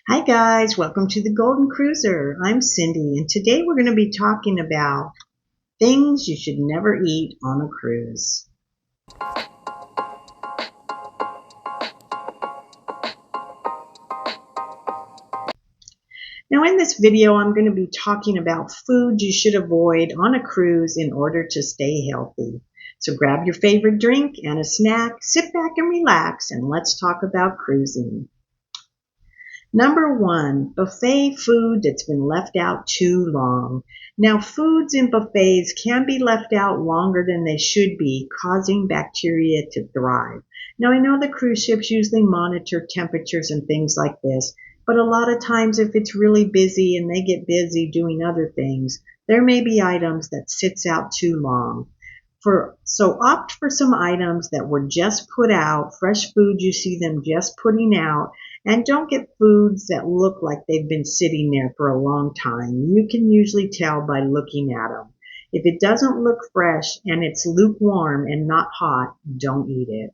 Hi guys, welcome to the Golden Cruiser. I'm Cindy and today we're going to be talking about things you should never eat on a cruise. Now in this video I'm going to be talking about food you should avoid on a cruise in order to stay healthy. So grab your favorite drink and a snack, sit back and relax, and let's talk about cruising. Number one, buffet food that's been left out too long. Now, foods in buffets can be left out longer than they should be, causing bacteria to thrive. Now, I know the cruise ships usually monitor temperatures and things like this, but a lot of times if it's really busy and they get busy doing other things, there may be items that sits out too long. So opt for some items that were just put out, fresh food you see them just putting out, and don't get foods that look like they've been sitting there for a long time. You can usually tell by looking at them. If it doesn't look fresh and it's lukewarm and not hot, don't eat it.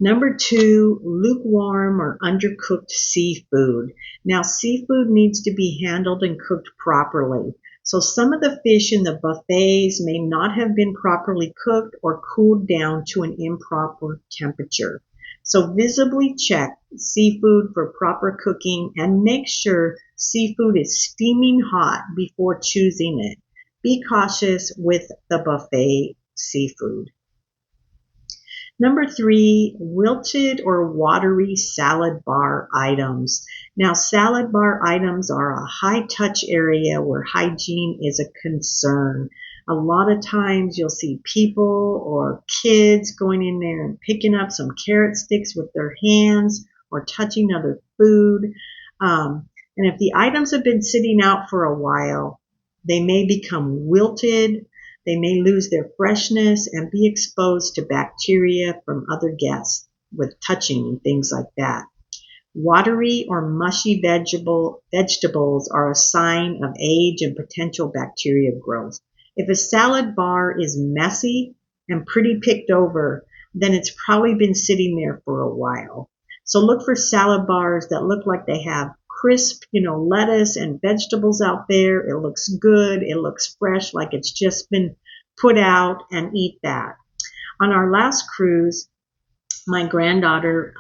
Number two, lukewarm or undercooked seafood. Now, seafood needs to be handled and cooked properly. So some of the fish in the buffets may not have been properly cooked or cooled down to an improper temperature. So visibly check seafood for proper cooking and make sure seafood is steaming hot before choosing it. Be cautious with the buffet seafood. Number three, wilted or watery salad bar items. Now, salad bar items are a high touch area where hygiene is a concern. A lot of times you'll see people or kids going in there and picking up some carrot sticks with their hands or touching other food. And if the items have been sitting out for a while, they may become wilted. They may lose their freshness and be exposed to bacteria from other guests with touching and things like that. Watery or mushy vegetables are a sign of age and potential bacteria growth. If a salad bar is messy and pretty picked over, then it's probably been sitting there for a while. So look for salad bars that look like they have crisp, lettuce and vegetables out there. It looks good. It looks fresh, like it's just been put out, and eat that. On our last cruise, my granddaughter,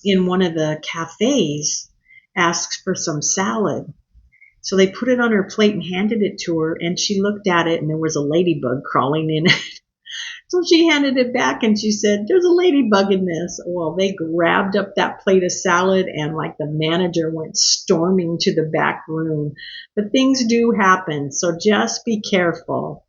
in one of the cafes, asked for some salad. So they put it on her plate and handed it to her, and she looked at it, and there was a ladybug crawling in it. So she handed it back and she said, "There's a ladybug in this." Well, they grabbed up that plate of salad and like the manager went storming to the back room. But things do happen, so just be careful.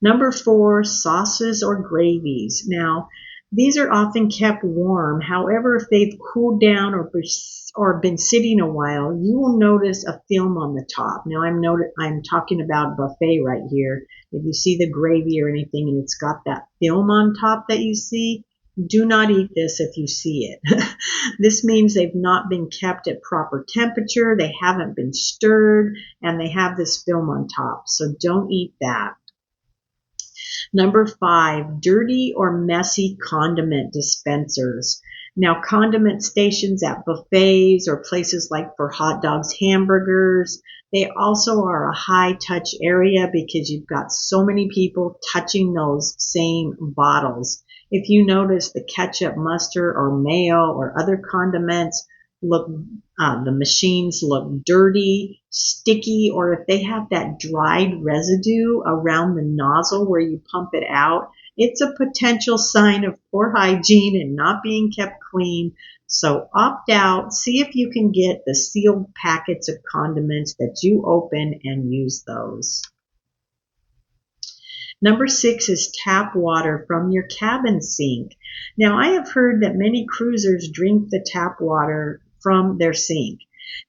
Number four, sauces or gravies. Now, these are often kept warm. However, if they've cooled down or been sitting a while, you will notice a film on the top. Now, I'm talking about buffet right here. If you see the gravy or anything and it's got that film on top that you see, do not eat this if you see it. This means they've not been kept at proper temperature, they haven't been stirred, and they have this film on top. So don't eat that. Number five, dirty or messy condiment dispensers. Now, condiment stations at buffets or places like for hot dogs, hamburgers, they also are a high touch area because you've got so many people touching those same bottles. If you notice the ketchup, mustard, or mayo or other condiments the machines look dirty, sticky, or if they have that dried residue around the nozzle where you pump it out, it's a potential sign of poor hygiene and not being kept clean. So opt out. See if you can get the sealed packets of condiments that you open and use those. Number six is tap water from your cabin sink. Now, I have heard that many cruisers drink the tap water from their sink.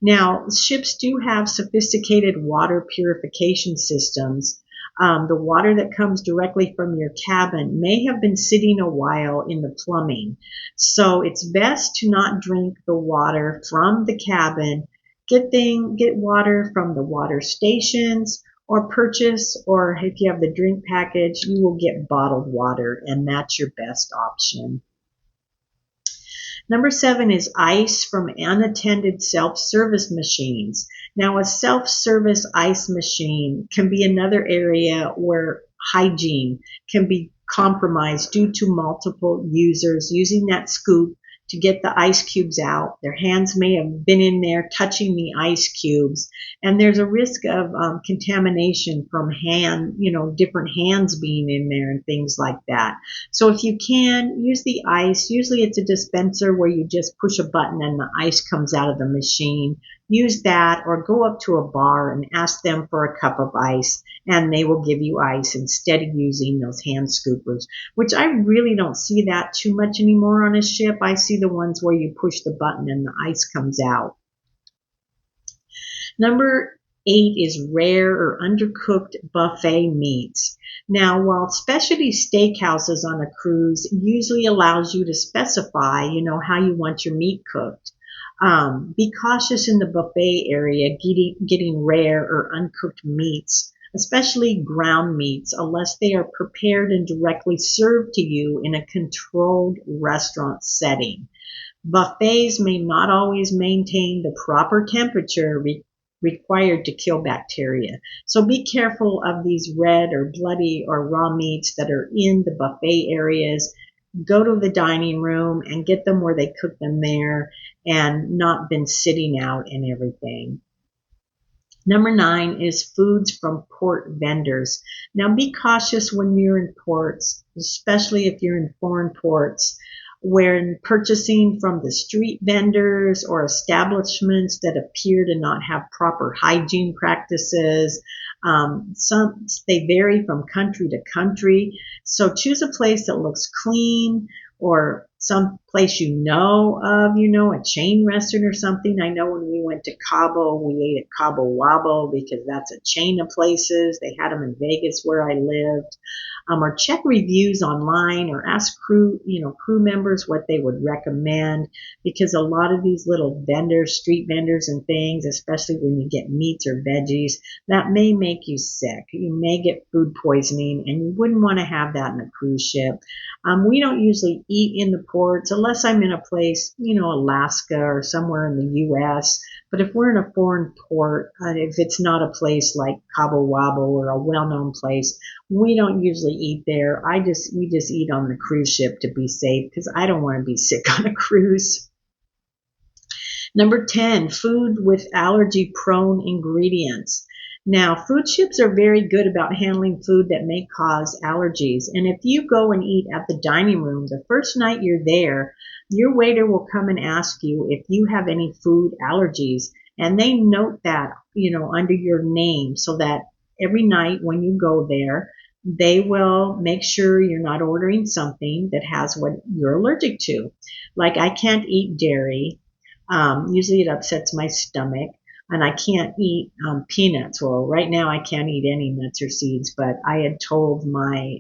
Now, ships do have sophisticated water purification systems. The water that comes directly from your cabin may have been sitting a while in the plumbing. So it's best to not drink the water from the cabin. Get water from the water stations or purchase, or if you have the drink package, you will get bottled water, and that's your best option. Number 7 is ice from unattended self-service machines. Now, a self-service ice machine can be another area where hygiene can be compromised due to multiple users using that scoop to get the ice cubes out. Their hands may have been in there touching the ice cubes, and there's a risk of contamination from different hands being in there and things like that. So if you can, use the ice. Usually it's a dispenser where you just push a button and the ice comes out of the machine. Use that, or go up to a bar and ask them for a cup of ice, and they will give you ice instead of using those hand scoopers, which I really don't see that too much anymore on a ship. I see the ones where you push the button and the ice comes out. Number 8 is rare or undercooked buffet meats. Now, while specialty steakhouses on a cruise usually allows you to specify, how you want your meat cooked, be cautious in the buffet area getting rare or uncooked meats, especially ground meats, unless they are prepared and directly served to you in a controlled restaurant setting. Buffets may not always maintain the proper temperature required to kill bacteria. So be careful of these red or bloody or raw meats that are in the buffet areas. Go to the dining room and get them where they cook them there and not been sitting out and everything. Number 9 is foods from port vendors. Now be cautious when you're in ports, especially if you're in foreign ports, when purchasing from the street vendors or establishments that appear to not have proper hygiene practices. They vary from country to country. So choose a place that looks clean, or some place of, a chain restaurant or something. I know when we went to Cabo, we ate at Cabo Wabo because that's a chain of places. They had them in Vegas where I lived. Or check reviews online, or ask crew members what they would recommend, because a lot of these little vendors, street vendors and things, especially when you get meats or veggies, that may make you sick. You may get food poisoning, and you wouldn't want to have that in a cruise ship. We don't usually eat in the ports unless I'm in a place, Alaska or somewhere in the U.S. But if we're in a foreign port, if it's not a place like Cabo Wabo or a well-known place, we don't usually eat there. We just eat on the cruise ship to be safe, because I don't want to be sick on a cruise. Number 10, food with allergy-prone ingredients. Now, food ships are very good about handling food that may cause allergies. And if you go and eat at the dining room, the first night you're there, your waiter will come and ask you if you have any food allergies. And they note that, under your name, so that every night when you go there, they will make sure you're not ordering something that has what you're allergic to. Like, I can't eat dairy. Usually it upsets my stomach. And I can't eat peanuts. Well, right now I can't eat any nuts or seeds, but I had told my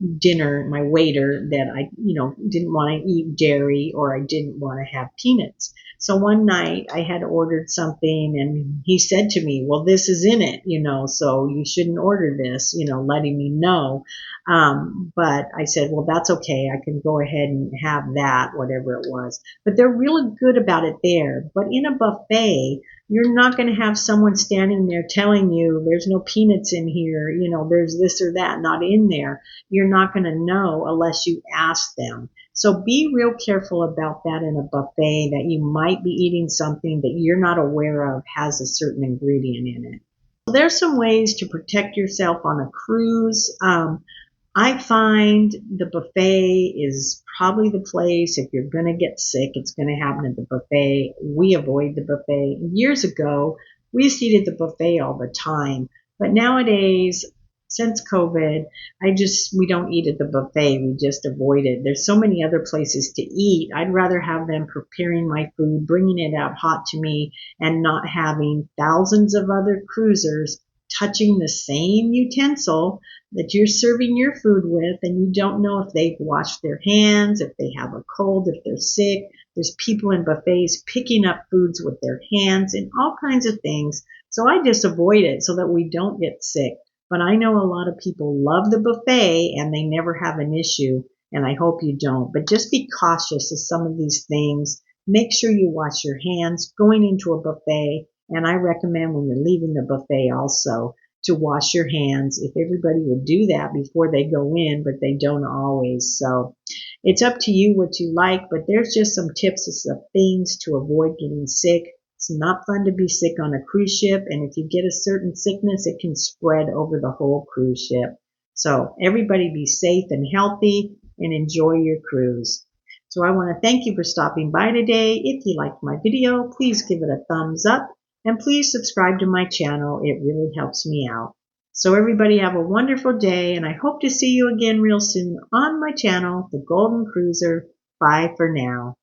my waiter, that I, didn't want to eat dairy, or I didn't want to have peanuts. So one night I had ordered something, and he said to me, well, this is in it, so you shouldn't order this, letting me know. But I said, well, that's okay. I can go ahead and have that, whatever it was. But they're really good about it there. But in a buffet, you're not going to have someone standing there telling you there's no peanuts in here, there's this or that not in there. You're not going to know unless you ask them. So be real careful about that in a buffet, that you might be eating something that you're not aware of has a certain ingredient in it. So there's some ways to protect yourself on a cruise. I find the buffet is probably the place. If you're going to get sick, it's going to happen at the buffet. We avoid the buffet. Years ago, we used to eat at the buffet all the time. But nowadays, since COVID, we don't eat at the buffet. We just avoid it. There's so many other places to eat. I'd rather have them preparing my food, bringing it out hot to me, and not having thousands of other cruisers touching the same utensil that you're serving your food with, and you don't know if they've washed their hands, if they have a cold, if they're sick. There's people in buffets picking up foods with their hands and all kinds of things. So I just avoid it so that we don't get sick. But I know a lot of people love the buffet and they never have an issue. and I hope you don't. But just be cautious of some of these things. Make sure you wash your hands going into a buffet, and I recommend when you're leaving the buffet also to wash your hands. If everybody would do that before they go in, but they don't always. So it's up to you what you like, but there's just some tips of things to avoid getting sick. It's not fun to be sick on a cruise ship, and if you get a certain sickness, it can spread over the whole cruise ship. So everybody be safe and healthy and enjoy your cruise. So I want to thank you for stopping by today. If you liked my video, please give it a thumbs up and please subscribe to my channel. It really helps me out. So everybody have a wonderful day, and I hope to see you again real soon on my channel, The Golden Cruiser. Bye for now.